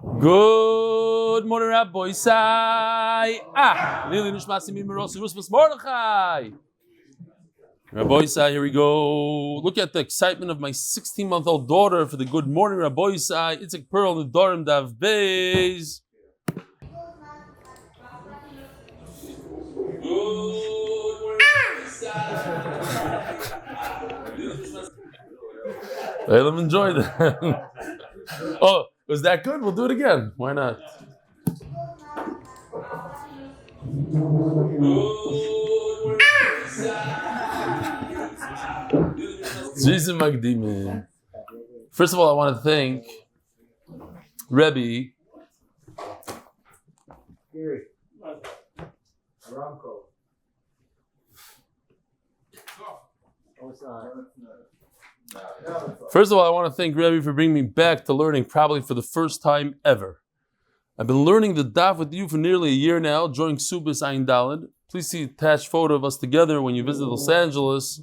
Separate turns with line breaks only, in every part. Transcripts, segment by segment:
Good morning, Rabbi Isai. Leilui Nishmat Mordechai. Rabbi Isai, here we go. Look at the excitement of my 16-month-old daughter for the good morning, Rabbi Isai. It's a pearl in the Dorim Daf Beis. Let them enjoy that. Oh, was that good? We'll do it again. Why not? First of all, I want to thank Rebbe. First of all, I want to thank Rebbe for bringing me back to learning probably for the first time ever. I've been learning the Daf with you for nearly a year now, during Subis Ayin Daled. Please see attached photo of us together when you visit Los Angeles.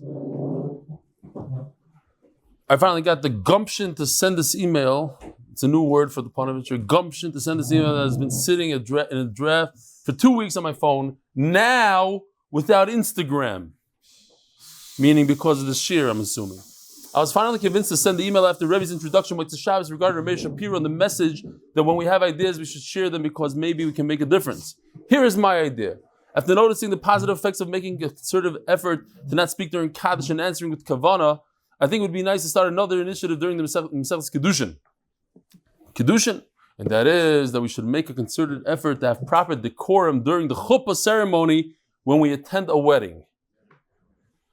I finally got the gumption to send this email. It's a new word for the Panovitcher. Gumption to send this email that has been sitting in a draft for 2 weeks on my phone, now without Instagram. Meaning because of the shir, I'm assuming. I was finally convinced to send the email after Rebbe's introduction with the Shabbos regarding Ramesh Shapiro and the message that when we have ideas, we should share them because maybe we can make a difference. Here is my idea. After noticing the positive effects of making a concerted effort to not speak during Kaddish and answering with Kavana, I think it would be nice to start another initiative during the Mazel's Kiddushin. And that is that we should make a concerted effort to have proper decorum during the chuppah ceremony when we attend a wedding.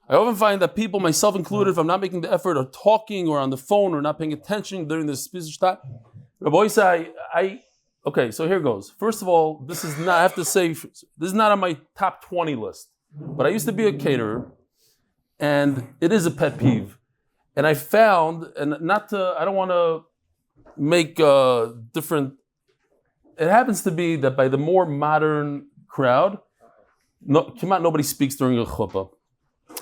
I often find that people, myself included, if I'm not making the effort or talking or on the phone or not paying attention during this speech time, Rabbi say, okay, so here goes. First of all, this is not, I have to say, this is not on my top 20 list. But I used to be a caterer, and it is a pet peeve. And I found, and I don't want to make different, it happens to be that by the more modern crowd, nobody speaks during a chuppah.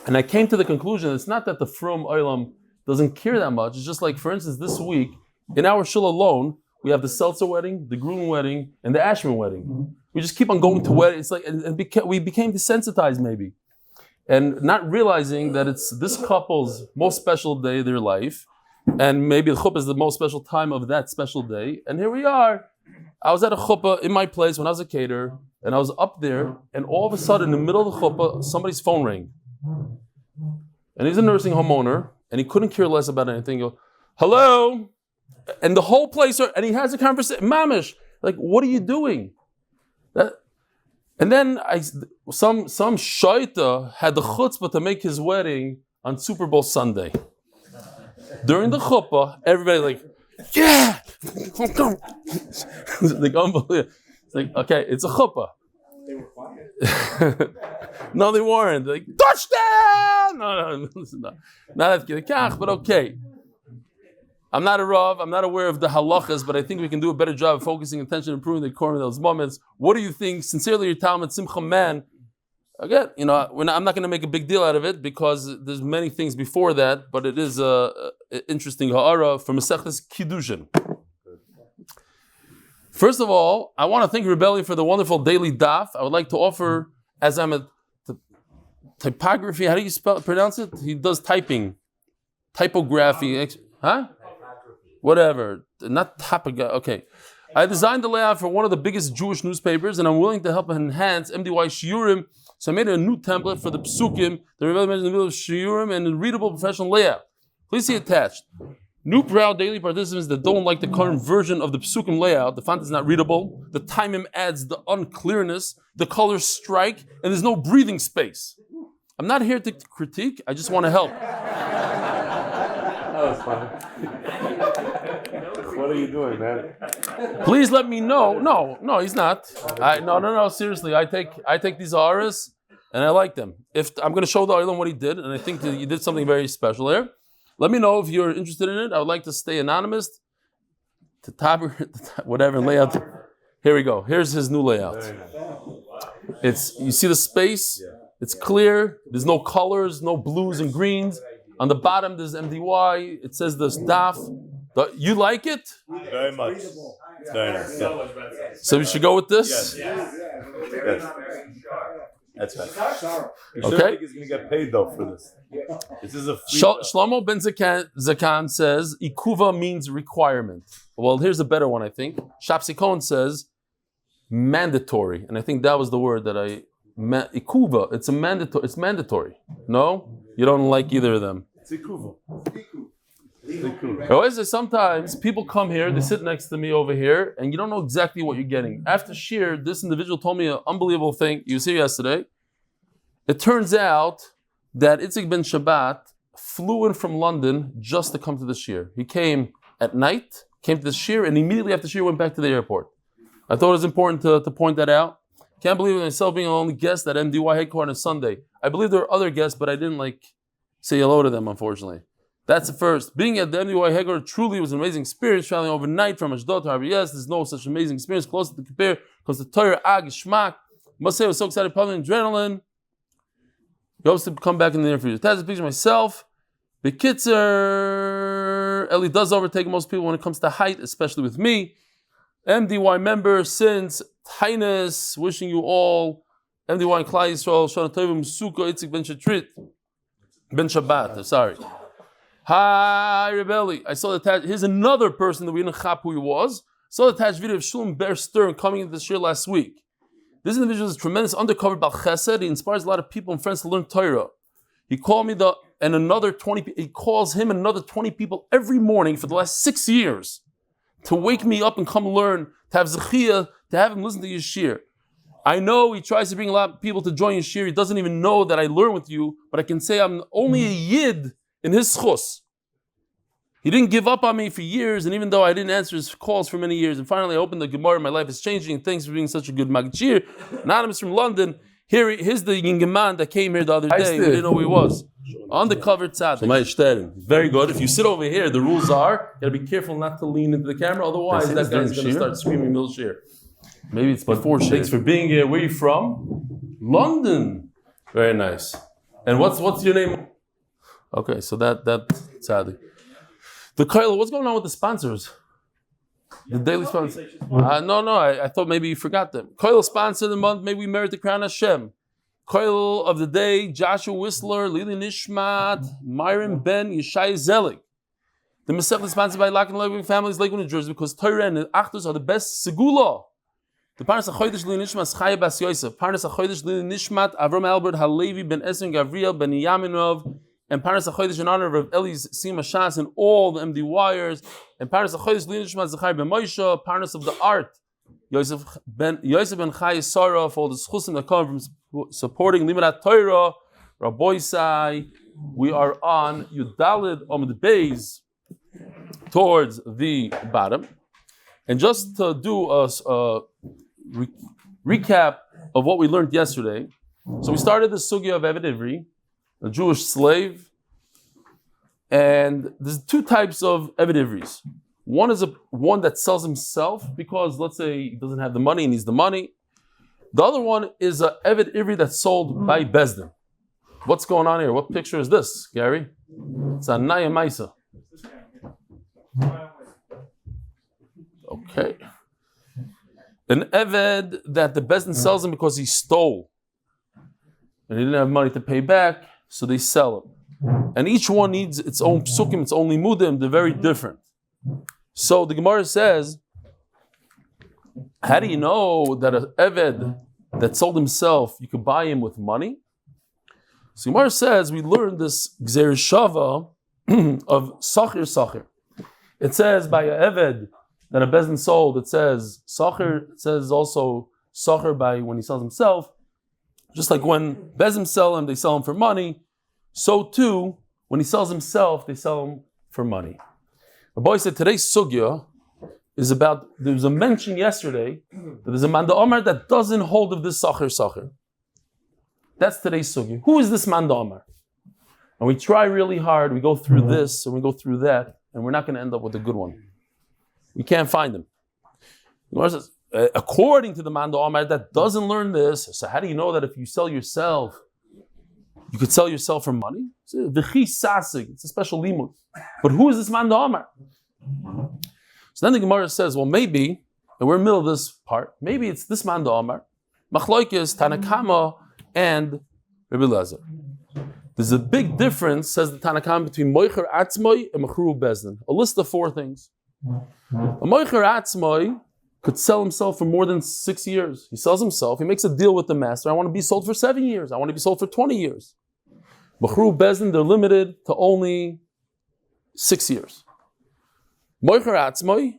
And I came to the conclusion, it's not that the Frum Olam doesn't care that much. It's just like, for instance, this week, in our shul alone, we have the Seltzer wedding, the Gruen wedding, and the Ashman wedding. We just keep on going to weddings. It's like, we became desensitized maybe. And not realizing that it's this couple's most special day of their life, and maybe the chuppah is the most special time of that special day. And here we are. I was at a chuppah in my place when I was a caterer, and I was up there, and all of a sudden, in the middle of the chuppah, somebody's phone rang. And he's a nursing home owner, and he couldn't care less about anything. He goes, hello? And the whole place, and he has a conversation, mamish, like, what are you doing? And then some shaita had the chutzpah to make his wedding on Super Bowl Sunday. During the chuppah, everybody like, yeah! It's like unbelievable. It's like, okay, it's a chuppah. They were quiet. No, they weren't. They're like, touchdown! No, not at but okay. I'm not a Rav, I'm not aware of the halachas, but I think we can do a better job of focusing attention and improving the quorum in those moments. What do you think? Sincerely, your Talmud Simcha Man. Again, I'm not going to make a big deal out of it because there's many things before that, but it is an interesting ha'ara from Masechtas Kiddushin. First of all, I want to thank Reb Eli for the wonderful daily daf. I would like to offer, as I'm a typography, how do you pronounce it? He does typing. Typography. Huh? Whatever. Not typography. Okay. I designed the layout for one of the biggest Jewish newspapers, and I'm willing to help enhance MDY Shiurim. So I made a new template for the psukim, the Reb Eli mentioned in the middle of Shiurim, and a readable professional layout. Please see attached. New proud daily participants that don't like the current version of the psukim layout, the font is not readable, the timing adds the unclearness, the colors strike, and there's no breathing space. I'm not here to critique, I just want to help. That was funny. What are you doing, man? Please let me know. No, he's not. No, seriously, I take these auras and I like them. If I'm going to show the Olam what he did, and I think that he did something very special there. Let me know if you're interested in it. I would like to stay anonymous. Whatever layout. Here we go. Here's his new layout. You see the space? It's clear. There's no colors, no blues and greens. On the bottom, there's MDY. It says this daf. You like it?
Very much. It's very nice. Yeah.
So we should go with this?
Yes. That's right.
Okay.
Think he's going to get paid though for this. This is a free
Shlomo ben Zakan says ikuva means requirement. Well, here's a better one, I think. Shapsikon says mandatory, and I think that was the word that ikuva. It's mandatory. No, you don't like either of them.
It's ikuva.
Always, sometimes people come here, they sit next to me over here, and you don't know exactly what you're getting. After Shir, this individual told me an unbelievable thing. You was here yesterday. It turns out that Itzik ben Shabbat flew in from London just to come to the Shir. He came at night, came to the Shir, and immediately after Shir went back to the airport. I thought it was important to point that out. Can't believe myself being the only guest at MDY headquarters Sunday. I believe there were other guests, but I didn't say hello to them, unfortunately. That's the first. Being at the MDY headquarters truly was an amazing experience. Traveling overnight from Ashdod to Haber. Yes, there's no such amazing experience close to the compare because the torah, shmak. Must say I was so excited, pumping adrenaline. He hopes to come back in the near future. That's a picture of myself. Bekitzer, Eli does overtake most people when it comes to height, especially with me. MDY member since Tainus, wishing you all MDY and Klai Yisrael, Shana Tovim, Sukkah, Itzik Ben Shabbat, sorry. Hi, Reb Eli. I saw the attached. Here's another person that we didn't chap who he was. Saw the attached video of Shulem Ber Stern coming into the shir last week. This individual is a tremendous undercover Bal Chesed. He inspires a lot of people and friends to learn Torah. He called me another 20. He calls him and another 20 people every morning for the last 6 years to wake me up and come learn, to have zechia, to have him listen to your shir. I know he tries to bring a lot of people to join your shir. He doesn't even know that I learn with you, but I can say I'm only a yid in his zechus. He didn't give up on me for years, and even though I didn't answer his calls for many years, and finally I opened the Gemara, my life is changing, and thanks for being such a good Magchir. Anonymous from London, here's the Yingeman that came here the other day. We didn't know who he was. Undercover tzaddik. Very good. If you sit over here, the rules are, you gotta be careful not to lean into the camera, otherwise that guy's gonna start screaming middle shir. Maybe it's before shir. Thanks for being here. Where are you from? London. Very nice. And what's your name? Okay, so that tzaddik. The Koil, what's going on with the sponsors? The daily sponsors? No, I thought maybe you forgot them. Koil sponsor of the month, maybe we merit the crown Hashem. Koil of the day, Joshua Whistler, Leilui Nishmat, Myron Ben, Yeshai Zelig. The Mazel is sponsored by Lakewood families, Lakewood New Jersey, because torah and achdus are the best segula. The parnassa chodesh Leilui Nishmat, Zechraya bas Yosef. Parnassa chodesh Leilui Nishmat, Avraham Albert, Levi, Ben Ester, Gavriel, Beniyaminov. And parnassa chodesh in honor of Rav Eli's Siyum HaShas and all the MD wires. And parnassa chodesh Nishmat Zechariah ben Moshe, parnassa of the art, Yosef ben Chai Sarah, for all the zechus that come from supporting Limud Torah, Rabbi Sai. We are on Yudalid Amud Beis towards the bottom. And just to do a recap of what we learned yesterday. So we started the sugya of Eved Ivri, a Jewish slave, and there's two types of Eved Ivris. One is one that sells himself because, let's say, he doesn't have the money, he needs the money. The other one is an Eved Ivri that's sold by Bezdin. What's going on here? What picture is this, Gary? It's a Naya Maisa. Okay. An Eved that the Bezdin sells him because he stole, and he didn't have money to pay back, so they sell him. And each one needs its own psukim, its own limudim. They're very different. So the Gemara says, how do you know that an Eved that sold himself, you could buy him with money? So Gemara says, we learned this Gzer Shava of Sachir. It says by an Eved that a Bezdin sold, it says Sachir, it says also Sachir by when he sells himself. Just like when Bezdin sell him, they sell him for money. So too, when he sells himself, they sell him for money. The boy said today's sugya is about, there was a mention yesterday that there's a Manda Omar that doesn't hold of this Sachir. That's today's sugya. Who is this Manda Omar? And we try really hard, we go through this and we go through that, and we're not going to end up with a good one. We can't find him. The Gemara says, according to the Manda Omar that doesn't learn this, so how do you know that if you sell yourself, you could sell yourself for money? It's a special limud. But who is this Manda Omar? So then the Gemara says, well, maybe, and we're in the middle of this part, maybe it's this man Amar, Machlokes, Tanakama, and Reb Eliezer. There's a big difference, says the Tanakama, between Moicher Atzmoi and Mechru Bezdin. A list of 4 things. A Moicher Atzmoi could sell himself for more than 6 years. He sells himself, he makes a deal with the master. I want to be sold for 7 years. I want to be sold for 20 years. Mechru Bezdin, they're limited to only 6 years. Moicher Atzmoi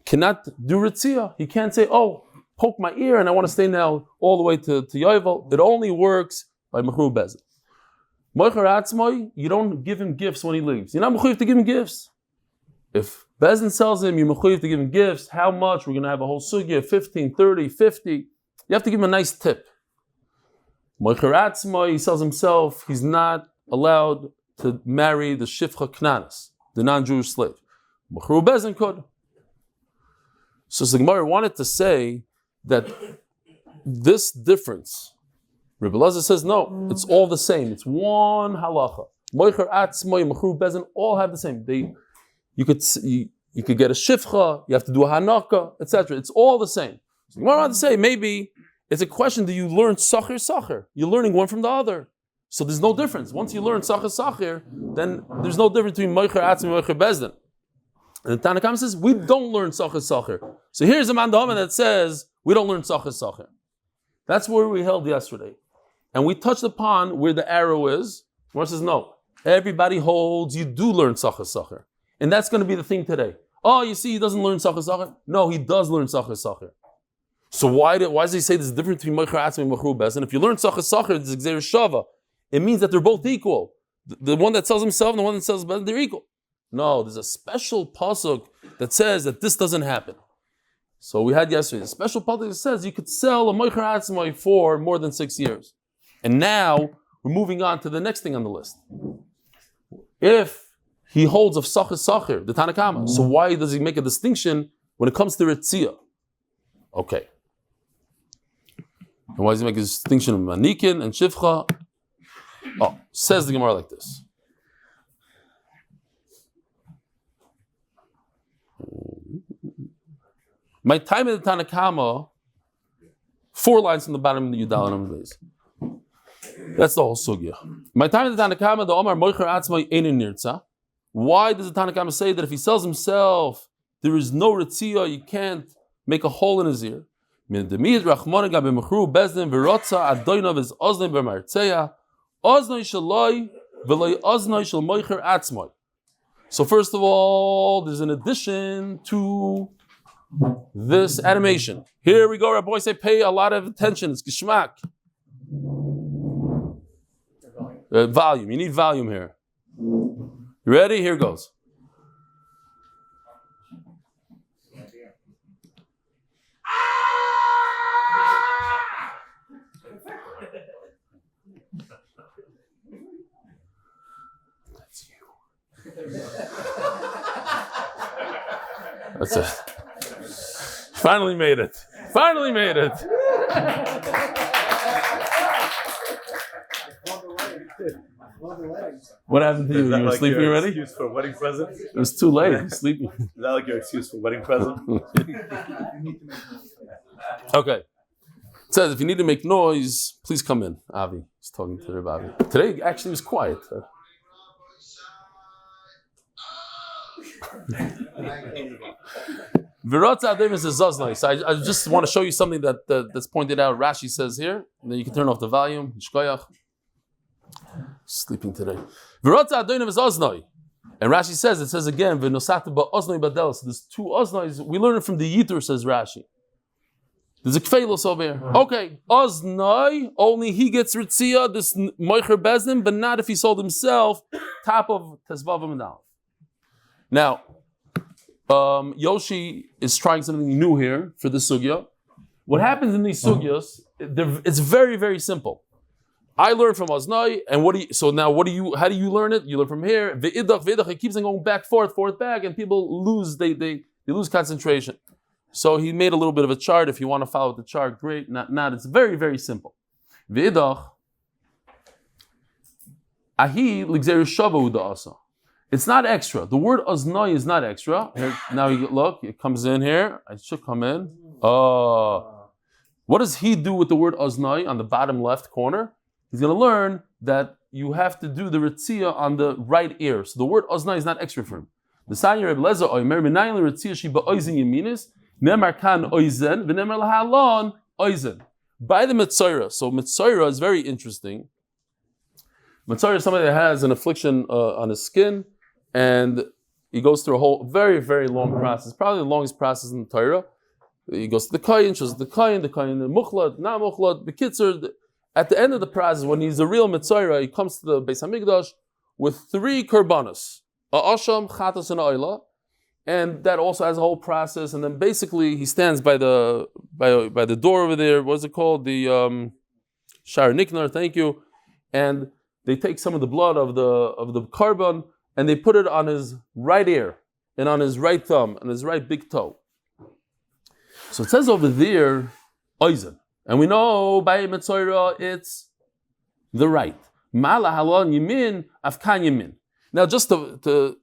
cannot do Ritzia. He can't say, oh, poke my ear and I want to stay now all the way to Yovel. It only works by Mechru Bezdin. Moicher Atzmoi, you don't give him gifts when he leaves. You're not mechuyev to give him gifts. If Bezdin sells him, you're mechuyev to give him gifts. How much? We're going to have a whole sugya, 15, 30, 50. You have to give him a nice tip. Moicher Atzmoi, he sells himself. He's not allowed to marry the Shifcha Knanas, the non-Jewish slave. Mechru Bezdin could. So the Gemara wanted to say that this difference, Reb Eliezer says, no, it's all the same. It's one halacha. Moicher Atzmoi, Mechru Bezdin, all have the same. You could get a shifcha, you have to do a hanaka, etc. It's all the same. So the Gemara wanted to say, maybe it's a question, do you learn sacher? You're learning one from the other. So there's no difference. Once you learn sacher, then there's no difference between Moicher Atzmoi and Moicher Bezdin. And the Tanakhama says, we don't learn sacher. So here's a mandahama that says, we don't learn sacher. That's where we held yesterday. And we touched upon where the arrow is. Gemara says, no, everybody holds, you do learn sacher. And that's going to be the thing today. Oh, you see, he doesn't learn sacher. No, he does learn sacher. So why does he say there's a difference between Moicher Atzmoi and Mechru Bezdin? If you learn sacher, it's Gzeir Shava. It means that they're both equal. The one that sells himself and the one that sells Bezdin, they're equal. No, there's a special pasuk that says that this doesn't happen. So we had yesterday a special pasuk that says you could sell a Moicher Atzmoi for more than 6 years. And now we're moving on to the next thing on the list. If he holds of sacher, the Tanakhama, so why does he make a distinction when it comes to Ritzia? Okay. And why does he make a distinction of Manikin and Shifcha? Oh, says the Gemara like this. My time at the Tanakhama, 4 lines from the bottom of the Yudal and Amud Beis. That's the whole sugya. My time at the Tanakhama, the Omar Moicher Atzmoi Einin Nirtza. Why does the Tanakhama say that if he sells himself, there is no Ritzia, you can't make a hole in his ear? Min demid Rachmona gabe Mechru Bezdin v'rotza adoinav is oznoi b'martzeya oznoi shaloi v'loi oznoi shel Moicher Atzmoi. So first of all, there's an addition to this animation. Here we go, our boys say pay a lot of attention. It's geschmack. Volume. You need volume here. You ready? Here goes. That's you. That's it. Finally made it. What happened to you? You were
like
sleeping
your
already?
Excuse for a wedding present? Is
It was too late. I'm sleeping.
that like your excuse for wedding present?
Okay. It says if you need to make noise, please come in. Avi. He's talking to Reb Avi. Today actually was quiet. Virotza Ademis is Zaznai. So I just want to show you something that's pointed out. Rashi says here, and then you can turn off the volume. Shkoyach. Sleeping today. Virotza Ademis is Zaznai. And Rashi says, it says again, V'nosata ba'oznai badel. So there's 2 oznais. We learn it from the Yitur, says Rashi. There's a kfeilos over here. Okay, oznai, only he gets ritzia, this Moicher Bezdin, but not if he sold himself, top of Tezvav and Aleph. Now, Yoshi is trying something new here for this sugya. What happens in these sugyas, it's very, very simple. I learned from Oznai, and how do you learn it? You learn from here. Ve'idach, it keeps on going back, forth, back, and people lose, they lose concentration. So he made a little bit of a chart. If you want to follow the chart, great. Not. It's very, very simple. Ve'idach, ahi l'gzeir shava u'da'asa. It's not extra. The word aznai is not extra. Here, now you look, it comes in here. It should come in. What does he do with the word aznai on the bottom left corner? He's going to learn that you have to do the ritzia on the right ear. So the word aznai is not extra for him. The Sanya Reb Lezer oimer minayin ritzia shiba oizen yeminis nemar kan oizen v'nemar lahalon oizen. By the Mitzayra. So Mitzayra is very interesting. Mitzayra is somebody that has an affliction on his skin, and he goes through a whole very, very long process, probably the longest process in the Torah. He goes to the Kayin, shows the Kayin, the Mukhlad, not Mukhlad, the Kitzur. At the end of the process, when he's a real Mitzayra, he comes to the Beis HaMikdash with 3 korbanos, a Asham, Chatas, and a Oila. And that also has a whole process. And then basically he stands by the door over there. What's it called? The Shar Niknar, thank you. And they take some of the blood of the korban and they put it on his right ear and on his right thumb and his right big toe. So it says over there, Oizen. And we know by Metzora it's the right. Mala halon yamin, afkan yamin. Now just to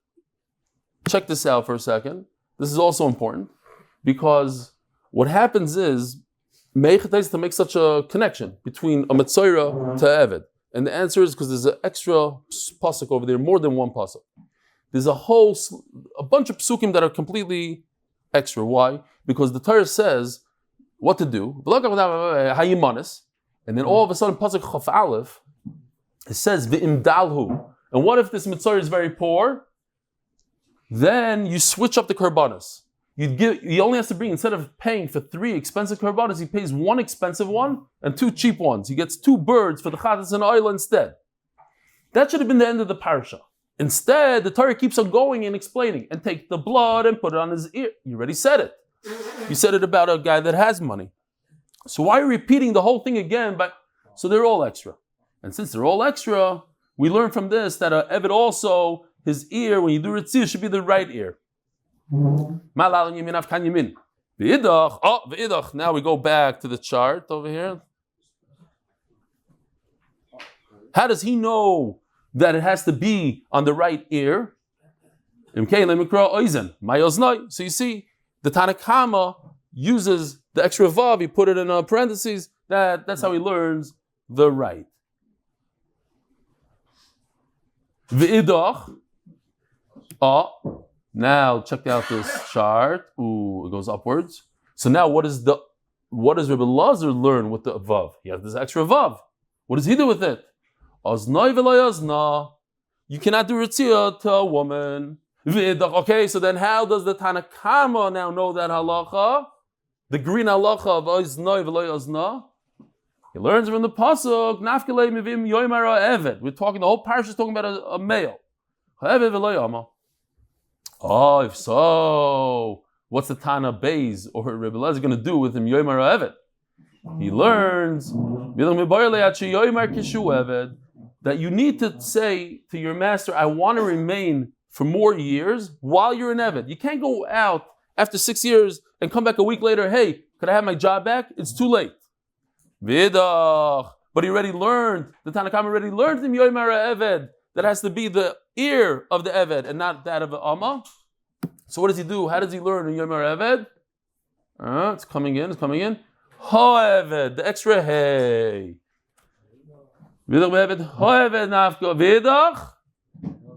check this out for a second. This is also important because what happens is Meichetais to make such a connection between a Metzora to Eved. And the answer is because there's an extra pasuk over there, more than one pasuk. There's a bunch of psukim that are completely extra. Why? Because the Torah says what to do. Hayimanis, and then all of a sudden pasuk Chaf Aleph, it says v'imdalhu. And what if this Metzora is very poor? Then you switch up the korbanos. He only has to bring, instead of paying for 3 expensive korbanos, he pays 1 expensive one and 2 cheap ones. He gets 2 birds for the chatas and oil instead. That should have been the end of the parasha. Instead, the Torah keeps on going and explaining, and take the blood and put it on his ear. You already said it. You said it about a guy that has money. So why are you repeating the whole thing again? So they're all extra. And since they're all extra, we learn from this that Eved also, his ear, when you do ritzir, should be the right ear. Now we go back to the chart over here. How does he know that it has to be on the right ear? So you see, the Tanakama uses the extra vav, he put it in parentheses, that's how he learns the right. Now check out this chart. Ooh, it goes upwards. So now what does Reb Elazar learn with the vav? He has this extra vav. What does he do with it? Aznai v'lo azna. You cannot do ritzia to a woman. Okay, so then how does the Tanakama now know that halacha? The green halacha of aznai v'lo azna. He learns from the pasuk. Nafkelei mivim yoymara eved. We're talking, the whole parsha is talking about a male. Eved v'lo yama. Oh, if so, what's the Tana Beis or Reb Elchanan going to do with him? Yoymar Eved. He learns that you need to say to your master, I want to remain for more years while you're an Eved. You can't go out after 6 years and come back a week later, hey, could I have my job back? It's too late. Vidach. But he already learned, the Tanakam already learned him Yoymar Eved. That has to be the ear of the Eved and not that of the Amma. So what does he do? How does he learn in Yomer Eved? It's coming in. Ha Eved, the extra hey. Vidach Eved, ha Eved nafko. Vidach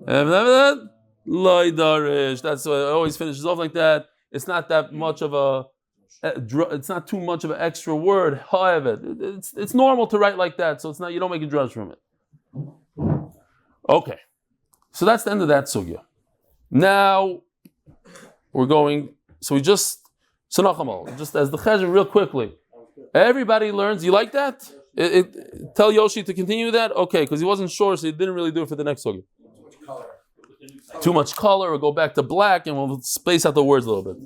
Eved loy darish. That's why it always finishes off like that. It's not that much of it's not too much of an extra word. Ha Eved. It's normal to write like that, so it's not, you don't make a drush from it. Okay, so that's the end of that sugya. Now we're going. So just as the chesed real quickly. Everybody learns. You like that? Tell Yoshi to continue that. Okay, because he wasn't sure, so he didn't really do it for the next sugya. Too much color, or go back to black, and we'll space out the words a little bit.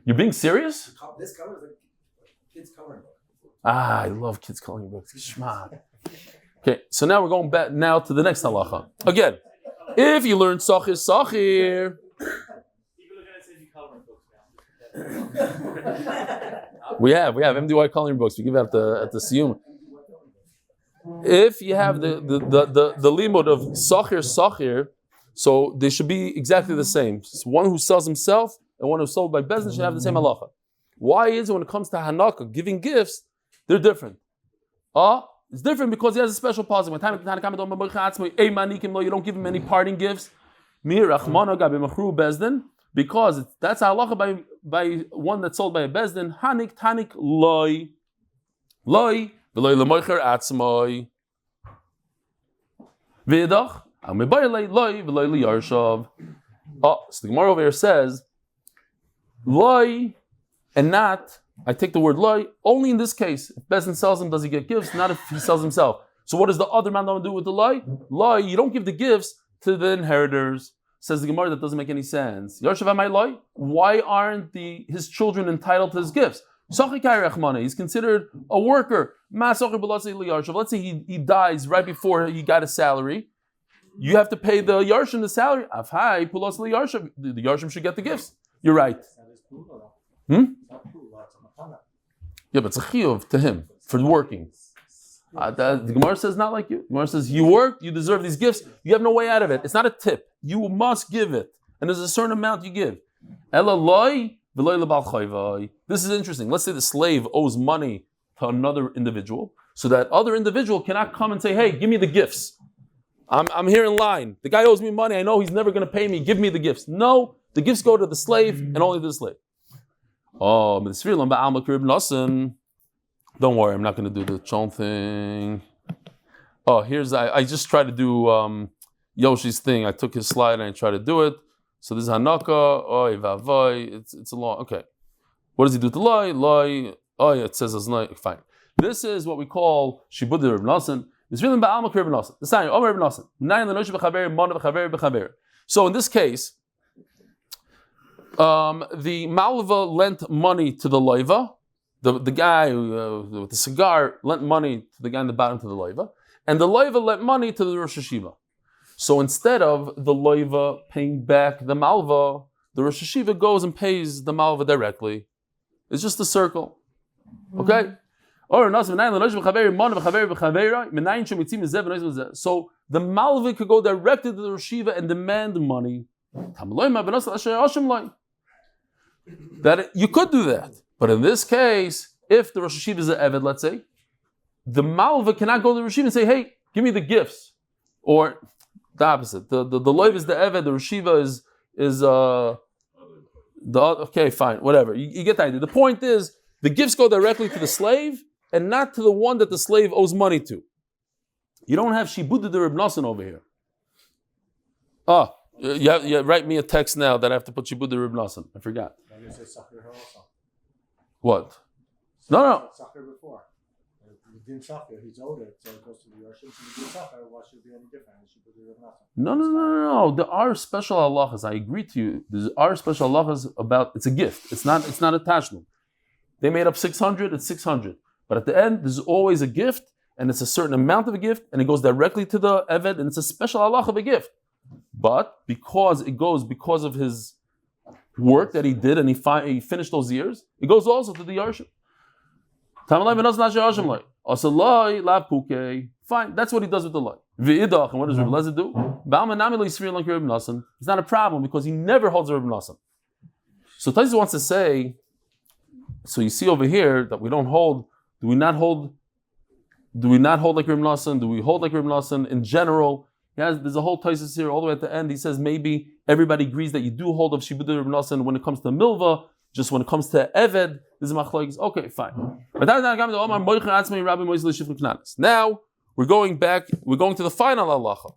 You're being serious?
This cover is a kids' coloring book.
I love kids' coloring books. Shma. Okay, so now we're going back now to the next halacha. Again, if you learn sachir, we have MDY coloring books. We give out at the Siyum. If you have the limud of sachir, So they should be exactly the same. So one who sells himself and one who's sold by business should have the same halacha. Why is it when it comes to Hanukkah, giving gifts, they're different? It's different because he has a special policy. You don't give him any parting gifts. Because that's halacha by one that's sold by a bezdin. Hanik tanik loy loy v'loy lemoicher atzmoi v'idach amebayalei loy v'loy liyarshav. So the Gemara over here says loy and not. I take the word loy only in this case. If bezdin sells him, does he get gifts? Not if he sells himself. So what does the other man do with the loy? Loy, you don't give the gifts to the inheritors. Says the Gemara, that doesn't make any sense. Why aren't his children entitled to his gifts? He's considered a worker. Let's say he dies right before he got a salary. You have to pay the Yarshim the salary. The Yarshim should get the gifts. You're right. Yeah, but it's a chiyuv to him for working. The Gemara says not like you. The Gemara says you work, you deserve these gifts. You have no way out of it. It's not a tip. You must give it, and there's a certain amount you give. This is interesting. Let's say the slave owes money to another individual, so that other individual cannot come and say, "Hey, give me the gifts. I'm here in line. The guy owes me money. I know he's never going to pay me. Give me the gifts." No, the gifts go to the slave and only to the slave. Don't worry, I'm not going to do the chon thing. I just tried to do Yoshi's thing. I took his slide and I tried to do it. So this is Hanukkah. It's a long. Okay. What does he do to loy? Loy. Oh yeah, it says as loy. Fine. This is what we call shibud Reb Elchanan. It's really ba'almak Reb Elchanan. The sign Reb Elchanan. So in this case, the malva lent money to the loiva. The guy with the cigar lent money to the guy in the bottom to the loiva, and the loiva lent money to the Rosh Hashiva. So instead of the loiva paying back the malva, the Rosh Hashiva goes and pays the malva directly. It's just a circle. Okay? So the malva could go directly to the Rosh Hashiva and demand money. That you could do that. But in this case, if the Rosh Hashiva is an Eved, let's say, the Malva cannot go to the Rosh Hashiva and say, "Hey, give me the gifts." Or the opposite. The Loiv is the Eved, the Rosh Hashiva is okay, fine, whatever. You get the idea. The point is, the gifts go directly to the slave and not to the one that the slave owes money to. You don't have Shibud de Reb Elchanan over here. You write me a text now that I have to put Shibud de Reb Elchanan. I forgot. What? No.
Before. He's older, so it goes to the Yarshim. Why should it be any different?
No. There are special halachas. I agree to you. There are special halachas about it's a gift. It's not a tashlum. They made up 600. It's 600. But at the end, there's always a gift, and it's a certain amount of a gift, and it goes directly to the eved, and it's a special halacha of a gift. But because of his work that he did, and he finished those years, it goes also to the Yarshim. Fine, that's what he does with the light. And what does Reb Eliezer do? It's not a problem because he never holds Reb Elchanan. So Taisus wants to say, so you see over here that we don't hold, do we not hold like Reb Elchanan? Do we hold like Reb Elchanan in general? There's a whole Taisus here all the way at the end. He says maybe everybody agrees that you do hold of Shibud Reb Elchanan when it comes to Milva, just when it comes to Eved, this is Machlokes. Okay, fine. Now we're going to the final halacha.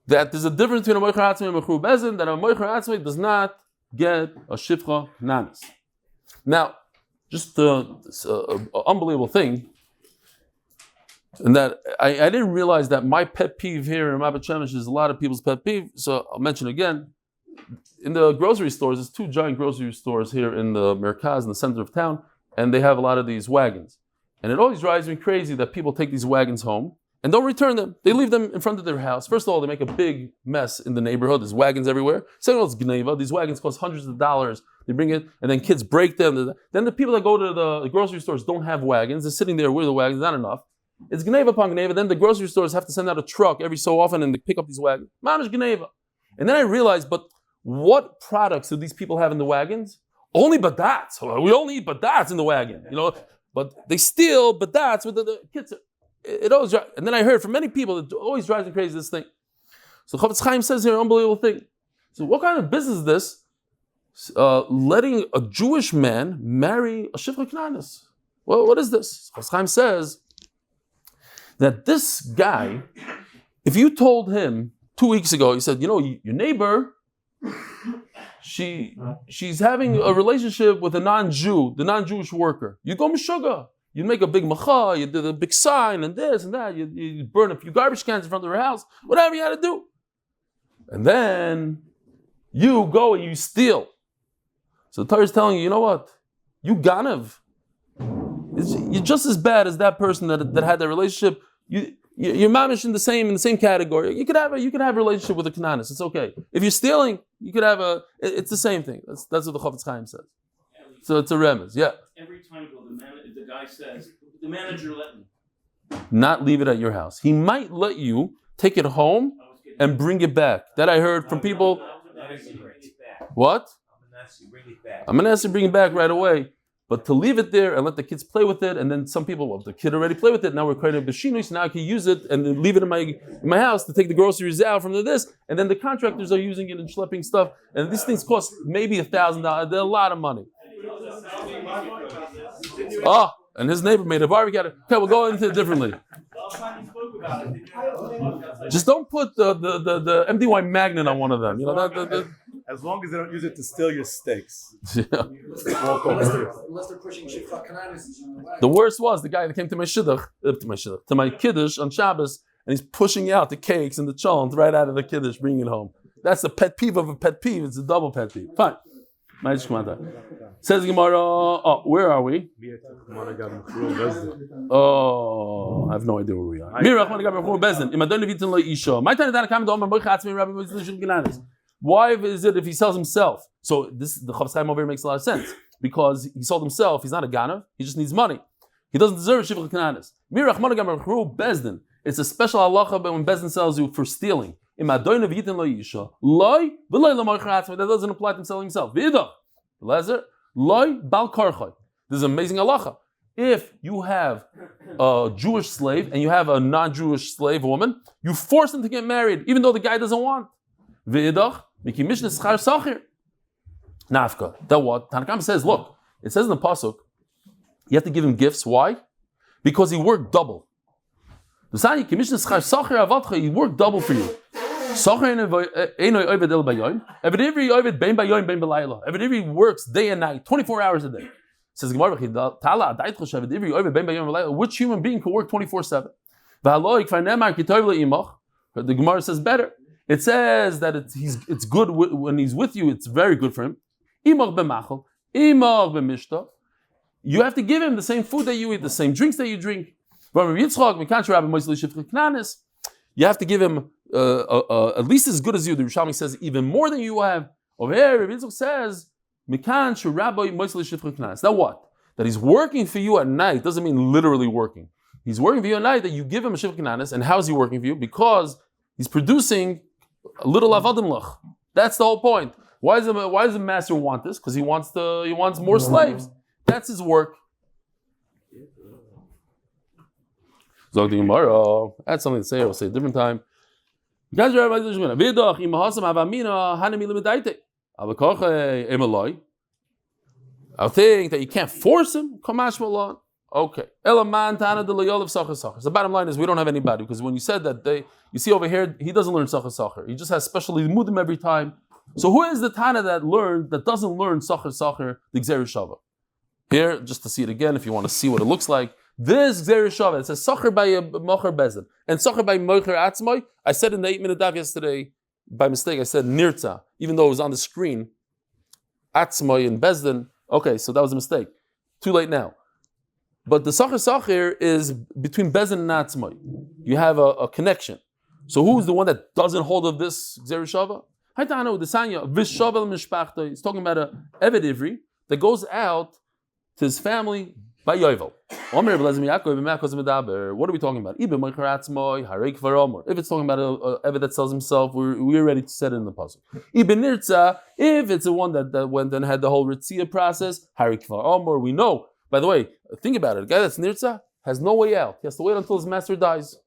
That there's a difference between a Moicher Atzmei and a Mechur Bezin, that a Moicher Atzmei does not get a Shifcha Nanis. Now, just an unbelievable thing, and that I didn't realize that my pet peeve here in Mabit Shemesh is a lot of people's pet peeve, so I'll mention again. In the grocery stores, there's 2 giant grocery stores here in the Merkaz, in the center of town, and they have a lot of these wagons. And it always drives me crazy that people take these wagons home and don't return them. They leave them in front of their house. First of all, they make a big mess in the neighborhood. There's wagons everywhere. Second of all, it's gneva. These wagons cost hundreds of dollars. They bring it, and then kids break them. Then the people that go to the grocery stores don't have wagons. They're sitting there with the wagons, not enough. It's gneva upon gneva. Then the grocery stores have to send out a truck every so often and they pick up these wagons. Mamish gneva. And then I realized, but what products do these people have in the wagons? Only badats. We only eat badats in the wagon, But they steal badats with the kids. It always drives. And then I heard from many people, it always drives me crazy, this thing. So Chofetz Chaim says here an unbelievable thing. So what kind of business is this? Letting a Jewish man marry a Shifra Knanis. Well, what is this? Chofetz Chaim says that this guy, if you told him 2 weeks ago, he said, your neighbor, she's having a relationship with a non-Jew, the non-Jewish worker. You go Meshuggah. You make a big macha, you do the big sign and this and that, you burn a few garbage cans in front of her house, whatever you had to do. And then you go and you steal. So the Torah is telling you, you know what? You ganav. You're just as bad as that person that had that relationship. You're mamish in the same category. You could have a relationship with a Kananis. It's okay. If you're stealing, you could have it's the same thing. That's what the Chofetz Chaim says. So it's a remez. Yeah.
Every time the guy says, the manager let me.
Not leave it at your house. He might let you take it home and bring it back. That I heard from people. What? I'm going to ask you to bring it back right away. But to leave it there and let the kids play with it, and then some people, well, the kid already played with it, now we're creating a b'shinui, so now I can use it and then leave it in my house to take the groceries out from this, and then the contractors are using it and schlepping stuff, and these things cost maybe $1,000. They're a lot of money. Oh, and his neighbor made a barbecue. Okay, we'll go into it differently. Just don't put the MDY magnet on one of them.
As long as they don't use it to steal your steaks.
Yeah.
Unless they're pushing Shifra Kananis.
The worst was the guy that came to my Kiddush on Shabbos, and he's pushing out the cakes and the cholent right out of the Kiddush, bringing it home. That's the pet peeve of a pet peeve. It's a double pet peeve. Fine. Says Gemara, where are we? Oh, I have no idea where we are. Why is it if he sells himself? So the Chofetz Chaim over here makes a lot of sense. Because he sold himself, he's not a ganav, he just needs money. He doesn't deserve Shivcha Kananis. It's a special halacha when Bezdin sells you for stealing. That doesn't apply to him selling himself. This is an amazing halacha. If you have a Jewish slave and you have a non-Jewish slave woman, you force them to get married, even though the guy doesn't want. Nafka. That what? Tanakam says, look, it says in the Pasuk, you have to give him gifts. Why? Because he worked double. He worked double for you. Every works day and night, 24 hours a day. Says which human being can work 24/7? The Gemara says better. It says that it's good when he's with you. It's very good for him. You have to give him the same food that you eat, the same drinks that you drink. You have to give him at least as good as you. The Rishonim says even more than you have. Over here, Reb Yitzchak says, now what? That he's working for you at night doesn't mean literally working. He's working for you at night that you give him a shivcha knanis. And how is he working for you? Because he's producing a little avadim lach. That's the whole point. Why does the master want this? Because he wants more slaves. That's his work. Zog the Gemara. That's something to say. I'll say a different time. I think that you can't force him. Okay. The bottom line is we don't have anybody, because when you said that, you see over here, he doesn't learn sacher. He just has special limudim every time. So who is the Tana that doesn't learn sacher, the Gzeri Shava? Here, just to see it again, if you want to see what it looks like. This Gzeri Shava, it says sacher by mocher bezin and sacher by mocher atzmai. I said in the 8-minute daf yesterday, by mistake, I said nirtza, even though it was on the screen. Atzmai and bezdin. Okay, so that was a mistake. Too late now. But the sacher is between bezdin and atzmai. You have a connection. So who's the one that doesn't hold of this Gzeri Shava? He's talking about a Eved Ivri that goes out to his family, By Yovel. What are we talking about? If it's talking about a Eved that sells himself, we're ready to set it in the puzzle. If it's the one that went and had the whole Ritzia process, we know. By the way, think about it. A guy that's Nirtza has no way out. He has to wait until his master dies.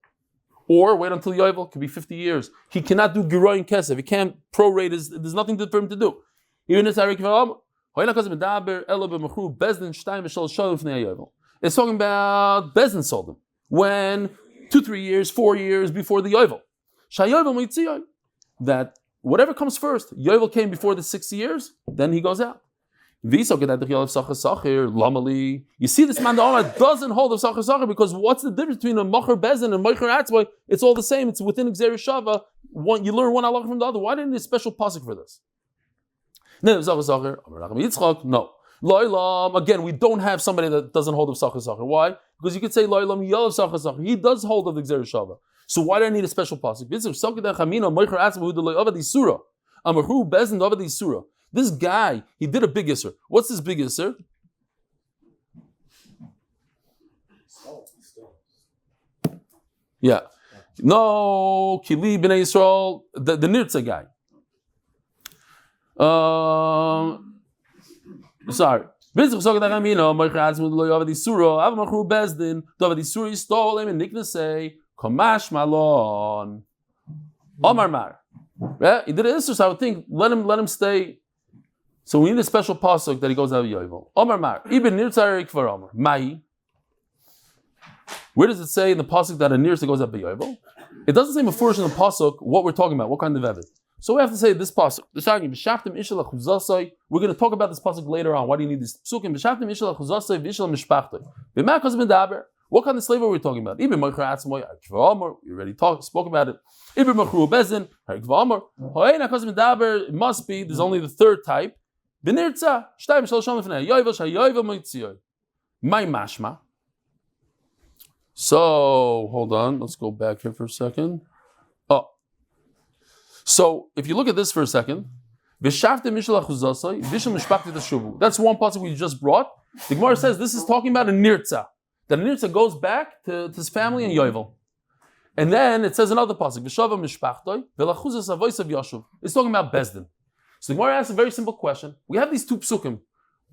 Or wait until Yovel, could be 50 years. He cannot do Giroy and Kesef. He can't prorate there's nothing for him to do. Even it's Harik Kvar It's talking about Bezdin sold him when 2-3 years, 4 years before the Yovel. That whatever comes first, Yovel came before the 6 years, then he goes out. You see, this man the Omar doesn't hold of Sachar because what's the difference between a Mocher Bezdin and Mocher Atzboy? It's all the same. It's within Xer Shava. You learn one halacha from the other. Why didn't you need a special pasuk for this? No. Loilam, again, we don't have somebody that doesn't hold of Sachar. Why? Because you could say Loilam Yolav Sachar. He does hold of the Xer Shava. So why do I need a special pasuk? This guy, he did a big Ester. What's this big Ester? Yeah. No, Kili B'nai Yisrael, the Nirtza guy. Sorry. He stole him and Nikna say, Kamash Malon. Omar Mar. Yeah, he did an Ester, so I would think, let him stay. So we need a special pasuk that he goes out of Yovel. Omar Mar, Ibn Nirtza Kvar Omar. Mai. Where does it say in the pasuk that a Nirtza goes out of Yovel? It doesn't say before in the pasuk what we're talking about, what kind of Eved. So we have to say this pasuk. We're going to talk about this pasuk later on. Why do you need this psukim? What kind of slave are we talking about? We already spoke about it. It must be, there's only the third type. My mashma. So, hold on, let's go back here for a second. So, if you look at this for a second, that's one pasuk we just brought. The Gemara says this is talking about a nirtza. That a nirtza goes back to his family in Yovel. And then it says another pasuk, it's talking about Bezdin. So the Gemara asks a very simple question. We have these two psukim.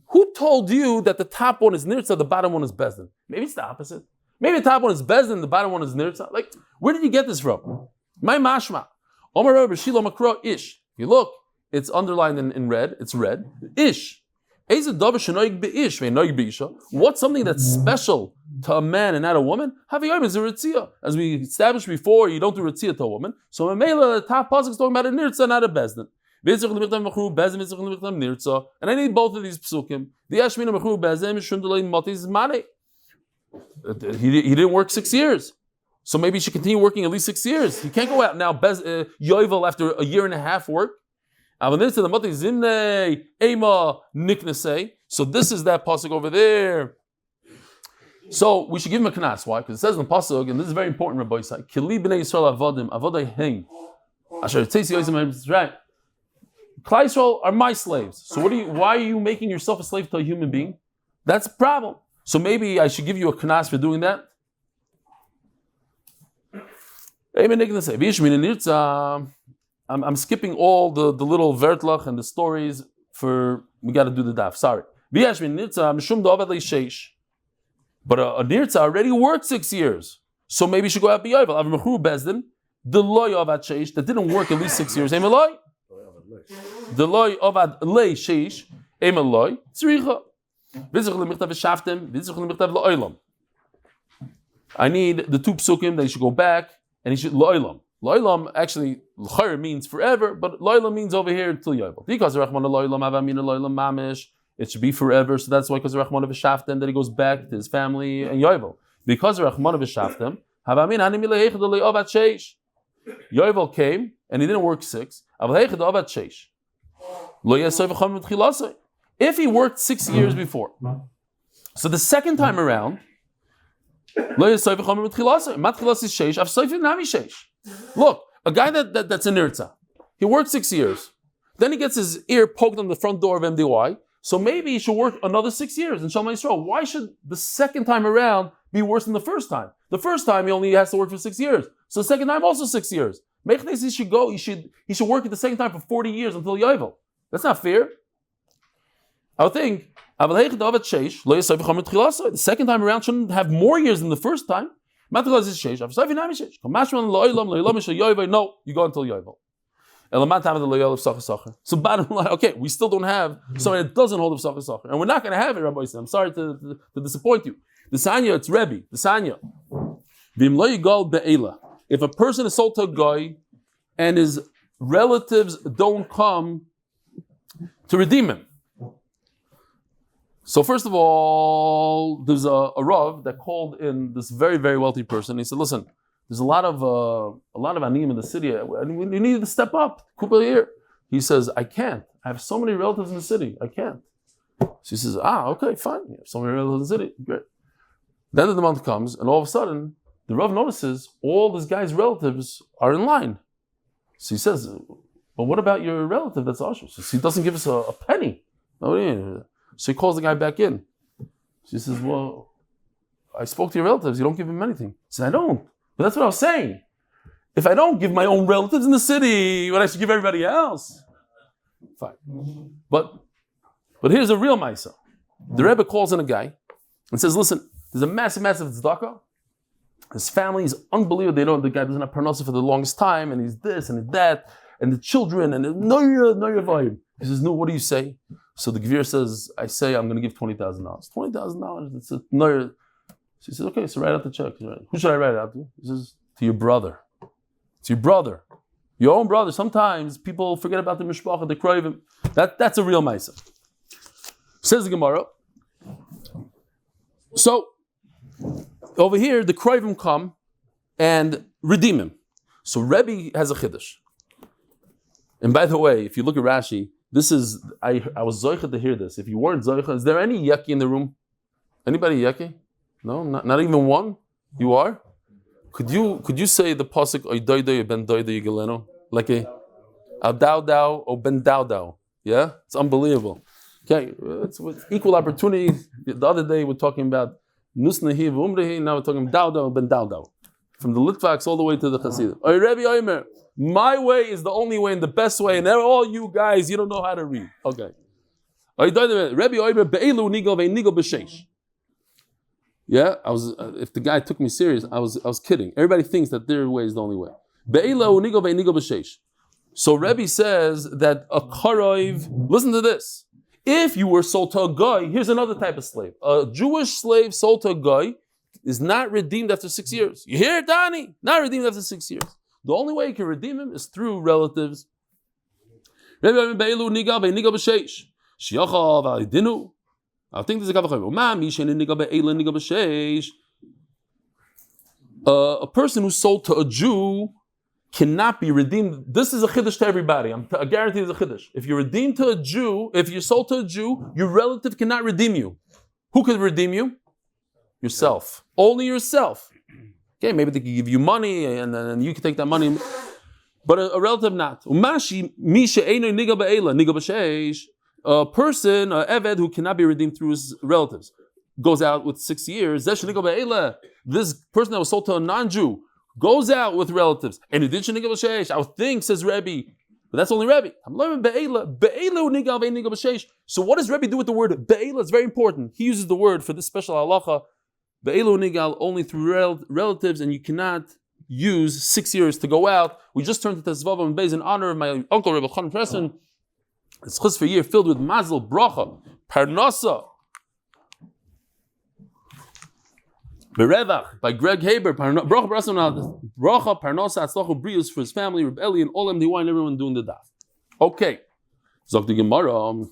Who told you that the top one is nirtza, the bottom one is Bezdin? Maybe it's the opposite. Maybe the top one is Bezdin, the bottom one is nirtza. Like, where did you get this from? My mashma. Omar Rabbi Shilo Makro Ish. If you look, it's underlined in red. It's red. Ish. What's something that's special to a man and not a woman? As we established before, you don't do ritzia to a woman. So the top pasuk is talking about a nirtza, not a bezdin. And I need both of these psukim. He didn't work 6 years. So maybe he should continue working at least 6 years. He can't go out now, Yovel, after a year and a half work. So this is that pasuk over there. So we should give him a knas. Why? Because it says in the pasuk, and this is very important, Rabbi Eli, Kili b'nei Yisrael avodim, avodai heim. Asher tzesi yoyzim, right? Klal Yisrael are my slaves. So why are you making yourself a slave to a human being? That's a problem. So maybe I should give you a knas for doing that. I'm skipping all the little vertlach and the stories we got to do the daf. Sorry. But a nirtza already worked 6 years. So maybe you should go out b'yovel. Avmechru bezdin, the loy avad sheish, that didn't work at least 6 years. Emeloy. The loy avad lei sheish, emeloy, tzricha. I need the two psukim that he should go back and he should lo'olam. Lo'olam actually l'chayr means forever, but lo'olam means over here until Yovel. Because Rachman lo'olam avamina lo'olam mamish, it should be forever. So that's why because Rachman of Shaftem that he goes back to his family and Yovel. Because Rachman of Shaftem havamina ani milehechad le'ovat sheish. Yovel came and he didn't work 6. Avlehechad le'ovat sheish. Lo yasov v'cham v'tchilasay. If he worked 6 years before, so the second time around, look, a guy that's a nirtza, he worked 6 years, then he gets his ear poked on the front door of MDY, So maybe he should work another 6 years in Shalom Yisrael. Why should the second time around be worse than the first time? The first time he only has to work for 6 years. So the second time also 6 years. Mechnes he should go, he should work at the second time for 40 years until Yovel. That's not fair. I would think, the second time around shouldn't have more years than the first time. No, you go until Yovel. So bottom line, okay, we still don't have somebody that doesn't hold of zechus, and we're not going to have it, Rabbi Yosef. I'm sorry to disappoint you. The Sanya, it's Rebbe. The Sanya. If a person is sold to a guy and his relatives don't come to redeem him. So first of all, there's a Rav that called in this very, very wealthy person. He said, listen, there's a lot of aniyim in the city, and we need to step up. Kupa here. He says, I can't. I have so many relatives in the city. I can't. So he says, okay, fine. You have so many relatives in the city. Great. The end of the month comes, and all of a sudden, the Rav notices all this guy's relatives are in line. So he says, but what about your relative that's Asher? So he doesn't give us a penny. So he calls the guy back in. She says, well, I spoke to your relatives. You don't give him anything. He said, I don't. But that's what I was saying. If I don't give my own relatives in the city, what I should give everybody else? Fine. But here's a real Maisa. The Rebbe calls in a guy and says, listen, there's a massive tzedakah. His family is unbelievable. The guy doesn't have parnassa for the longest time, and he's this and he's that, and the children, and no, he says, no, what do you say? So the Gavriel says, I say I'm going to give $20,000. $20,000. It's a no. She says, okay, so write out the check. Who should I write it out to? He says, to your brother. It's your brother. Your own brother. Sometimes people forget about the mishpacha, the kroivim. That's a real ma'isa. Says the Gemara. So, over here, the kroivim come and redeem him. So Rebbe has a chiddush. And by the way, if you look at Rashi, this is, I was zoicha to hear this. If you weren't zoicha, is there any yucky in the room? Anybody yucky? No, not even one. You are. Could you say the pasuk oidoido ben doido yigaleno like a dao o ben dao? Yeah, it's unbelievable. Okay, it's equal opportunity. The other day we're talking about nusnahi v'umrehi. Now we're talking dao ben dao. From the Litvaks all the way to the Chasidim. Oy Rebbe Omer, my way is the only way and the best way, and all you guys, you don't know how to read. Okay. Rebbe Omer be'elu nigal ve'nigal b'sheish. Yeah, if the guy took me serious, I was kidding. Everybody thinks that their way is the only way. So Rebbe says that a karoiv, listen to this. If you were sold to a guy, here's another type of slave. A Jewish slave sold to a guy is not redeemed after 6 years. You hear it, Donnie? Not redeemed after 6 years. The only way you can redeem him is through relatives. I think there's a a person who's sold to a Jew cannot be redeemed. This is a chiddush to everybody. I guarantee it's a chiddush. If you're redeemed to a Jew, if you're sold to a Jew, your relative cannot redeem you. Who could redeem you? Yourself. Only yourself. Okay, maybe they could give you money and then you can take that money. But a relative not. A person, an eved who cannot be redeemed through his relatives, goes out with 6 years. This person that was sold to a non-Jew goes out with relatives. And he did I would think, says Rebbe, but that's only Rebbe. So what does Rebbe do with the word be'ela? It's very important. He uses the word for this special halacha, be'elu nigal, only through relatives, and you cannot use 6 years to go out. We just turned to Tezvav and Beis in honor of my uncle Reb Elchanan Pressman. It's chus for a year filled with Mazel, bracha, parnassa. Berevach by Greg Haber, bracha, parnassa, achlach, ובריאות for his family, Reb Eli, and all them, the wine, everyone doing the daf. Okay. Zok the Gemara.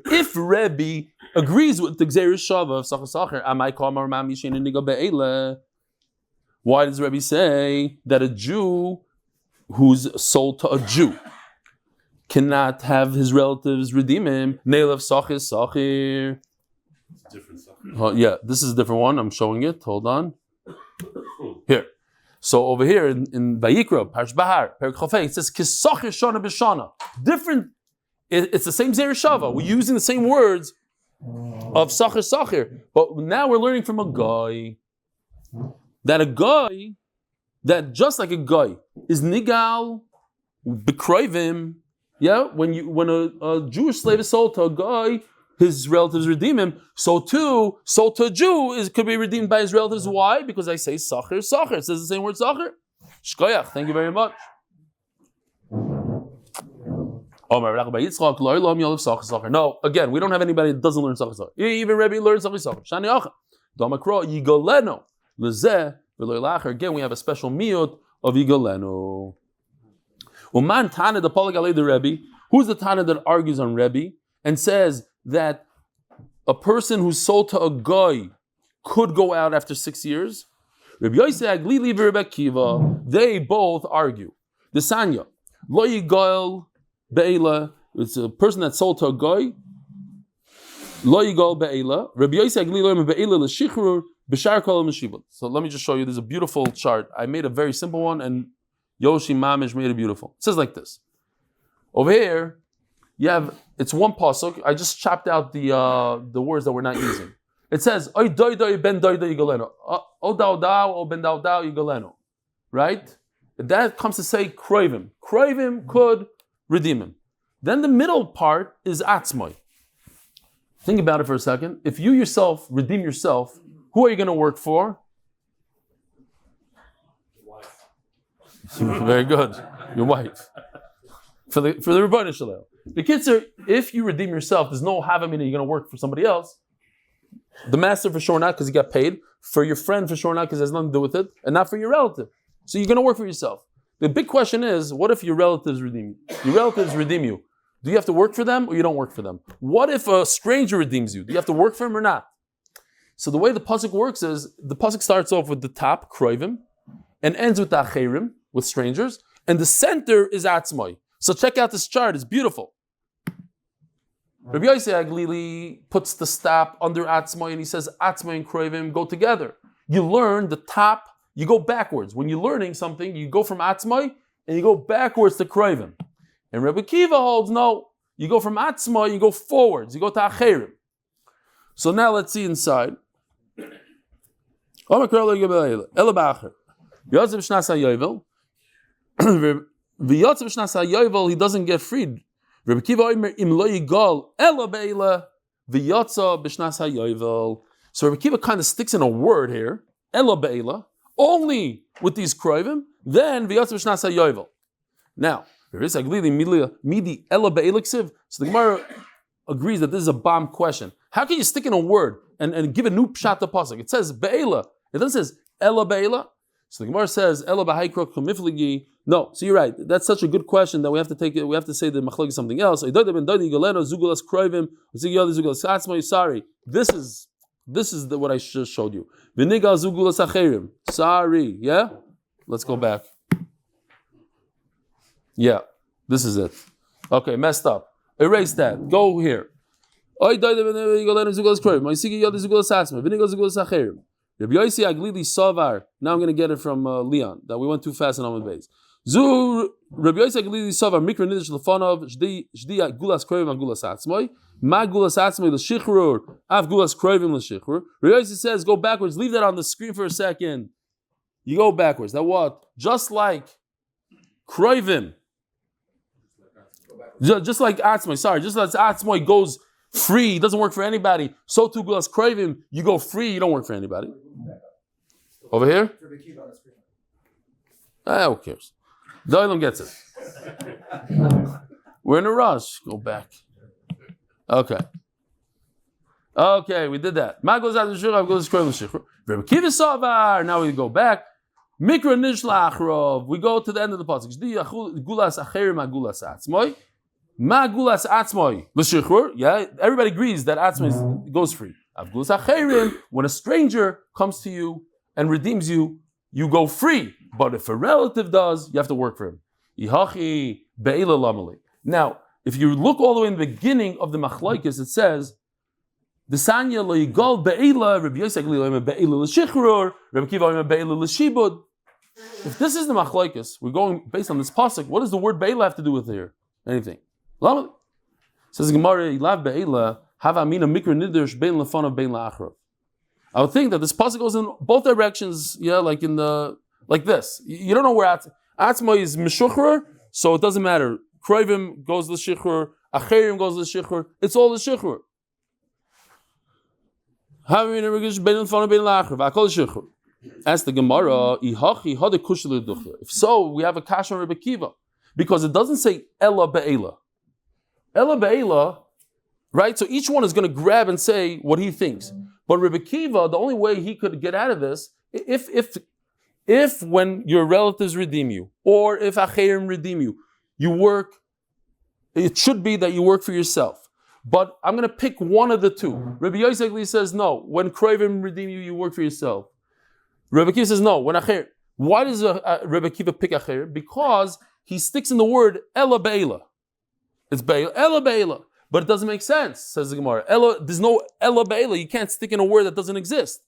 If Rebbe agrees with the Gzeir Shava of Sachas Sacher, Amai Kamar Mam Yishin and Niga Be'ele, why does Rebbe say that a Jew who's sold to a Jew cannot have his relatives redeem him? Neil of Sachis Sacher.
Different Sacher.
Yeah, this is a different one. I'm showing it. Hold on. Here. So over here in Vayikra, Parsh Bahar, Perik Chofei, it says Kisachir Shana B'Shana. Different. It's the same Zera Shava. We're using the same words of Sachir, but now we're learning from a guy that just like a guy is nigal b'kroivim. Yeah, when a Jewish slave is sold to a guy, his relatives redeem him. So too, sold to a Jew could be redeemed by his relatives. Why? Because I say Sachir. It says the same word Sachir. Shkoyach. Thank you very much. No, again, we don't have anybody that doesn't learn Sachir. Even Rebbe learns Sachir. Shani Acha. Damakro Yigoleno Lezeh v'Loilachar. Again, we have a special miyut of Yigoleno. Uman Tana the Polag the Rebbe. Who's the Tana that argues on Rebbe and says that a person who's sold to a guy could go out after 6 years? Rabbi Yosef Aglili v'Rebbe Kiva. They both argue. The Sanya Lo Yigal Be'ela. It's a person that's sold to a guy. Lo Yigal Be'ela. Rabbi Yosef Aglili Be'ela l'Shichrur b'Shar Kol Meshibot. So let me just show you. There's a beautiful chart. I made a very simple one, and Yoshi Mamish made it beautiful. It says like this. Over here, it's one pasuk. I just chopped out the words that we're not using. It says, Oy doi doi ben doi doi yigaleno. O dao dao, o ben dao dao yigaleno. Right? That comes to say kroivim. Kroivim could redeem him. Then the middle part is atzmai. Think about it for a second. If you yourself redeem yourself, who are you going to work for? Very good. Your wife. For the Rebbeinu Shalom. The kids are, if you redeem yourself, there's no havamina you're going to work for somebody else. The master for sure not because he got paid. For your friend for sure not because it has nothing to do with it. And not for your relative. So you're going to work for yourself. The big question is, what if your relatives redeem you? Your relatives redeem you. Do you have to work for them or you don't work for them? What if a stranger redeems you? Do you have to work for him or not? So the way the pasuk works is, the pasuk starts off with the top, kroivim, and ends with the acherim, with strangers, and the center is atzmai. So check out this chart, it's beautiful. Rabbi Yosef Aglili puts the stop under atzmai and he says atzmai and kroivim go together. You learn the top, you go backwards. When you're learning something, you go from atzmai and you go backwards to kroivim. And Rebbe Kiva holds no, you go from atzmai, you go forwards, you go to acherim. So now let's see inside. He doesn't get freed. So Rebbe Kiva kind of sticks in a word here, only with these kroivim, then now, so the Gemara agrees that this is a bomb question. How can you stick in a word and give a new pshat to pasuk? It says be'ela. It doesn't say ela be'ela. So the Gemara says ela b'haikro kumifligi. No, so you're right. That's such a good question that we have to take it. We have to say the machlok is something else. Sorry, this is what I just showed you. Sorry, yeah. Let's go back. Yeah, this is it. Okay, messed up. Erase that. Go here. Now I'm going to get it from Leon, that we went too fast in Amud Beis. Rabbi Yosef Aglili Sovar Mikra Nidish Lefanov Shdi Gulas Kroivim Gulas Atzmai Ma Gulas Atzmai L'Shichrur Av Gulas Kroivim L'Shichrur. Rabbi Yosef says go backwards. Leave that on the screen for a second. You go backwards. That what? Just like Kroivim. Just like Atzmai. Sorry, just as Atzmai goes free, doesn't work for anybody. So too Gulas Kroivim, you go free, you don't work for anybody. Over here? Who cares? Doylem gets it. We're in a rush. Go back. Okay, we did that. Now we go back. Mikra nishlachrov. We go to the end of the pasuk. Gulas acherim gulas atzmoi. Ma gulas atzmoi l'shichur. Yeah, everybody agrees that atzmoi goes free. Gulas acherim. When a stranger comes to you and redeems you, you go free. But if a relative does, you have to work for him. Now, if you look all the way in the beginning of the machlokes, it says, the Sanya loyigal be'ela, Rabbi Yosef be'ela l'shichrur, Rabbi Kiva be'ela l'shibud. If this is the machlokes, we're going based on this pasuk. What does the word be'ela have to do with here? Anything? Says Gemara, "Ilav be'ela have amina mikra nidursh bein lefanav bein la'achrav." I would think that this pasuk goes in both directions. Yeah, like this. You don't know where atzma is mishuchra, so it doesn't matter. Kroivim goes to the shichur, acherim goes to the shichur. It's all the shichur. Have amina mikra bein lefanav bein la'achrav. I call the shichur. Ask the Gemara, if so, we have a kasha on Rebbe Kiva. Because it doesn't say Ella Be'ela. Ella Be'ela, right? So each one is going to grab and say what he thinks. But Rebbe Kiva, the only way he could get out of this, if when your relatives redeem you, or if Acherim redeem you, you work, it should be that you work for yourself. But I'm going to pick one of the two. Rebbe Yosef says, no, when Kroivim redeem you, you work for yourself. Rebbe Kiva says, no, when Acher. Why does Rebbe Kiva pick Acher? Because he sticks in the word Ella Be'ela. It's Be'ela, Ella Be'ela. But it doesn't make sense, says the Gemara. There's no Ella Be'ela. You can't stick in a word that doesn't exist.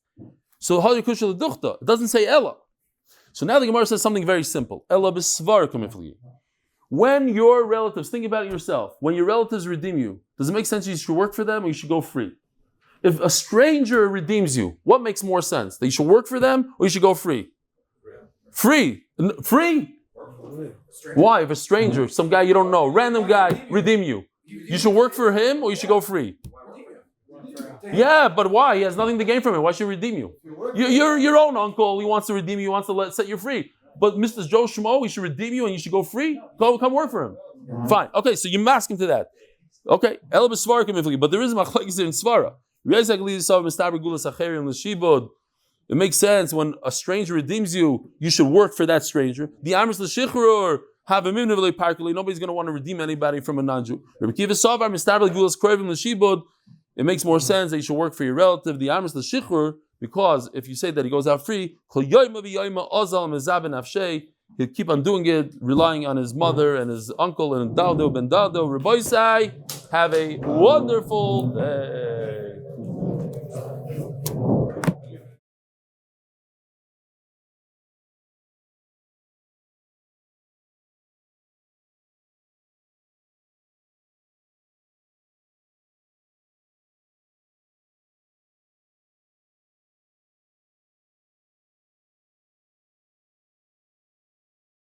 So it doesn't say Ella. So now the Gemara says something very simple. Ella B'svar kamifli. When your relatives, think about it yourself, when your relatives redeem you, does it make sense you should work for them or you should go free? If a stranger redeems you, what makes more sense? That you should work for them or you should go free? Free. Free? Why? If a stranger, some guy you don't know, random guy, redeem you, you should work for him or you should go free? Yeah, but why? He has nothing to gain from it. Why should he redeem you? You're your own uncle. He wants to redeem you. He wants to set you free. But Mr. Joe Schmo, he should redeem you and you should go free? Come work for him. Fine. Okay, so you mask him to that. Okay. But there is a machlokes in Svara. It makes sense when a stranger redeems you, you should work for that stranger. The Amris l'shichur have a minute nobody's going to want to redeem anybody from a non-Jew. It makes more sense that you should work for your relative. The Amris l'shichur, because if you say that he goes out free, he'll keep on doing it, relying on his mother and his uncle and Dado ben Dado. Rabbi Say, have a wonderful day.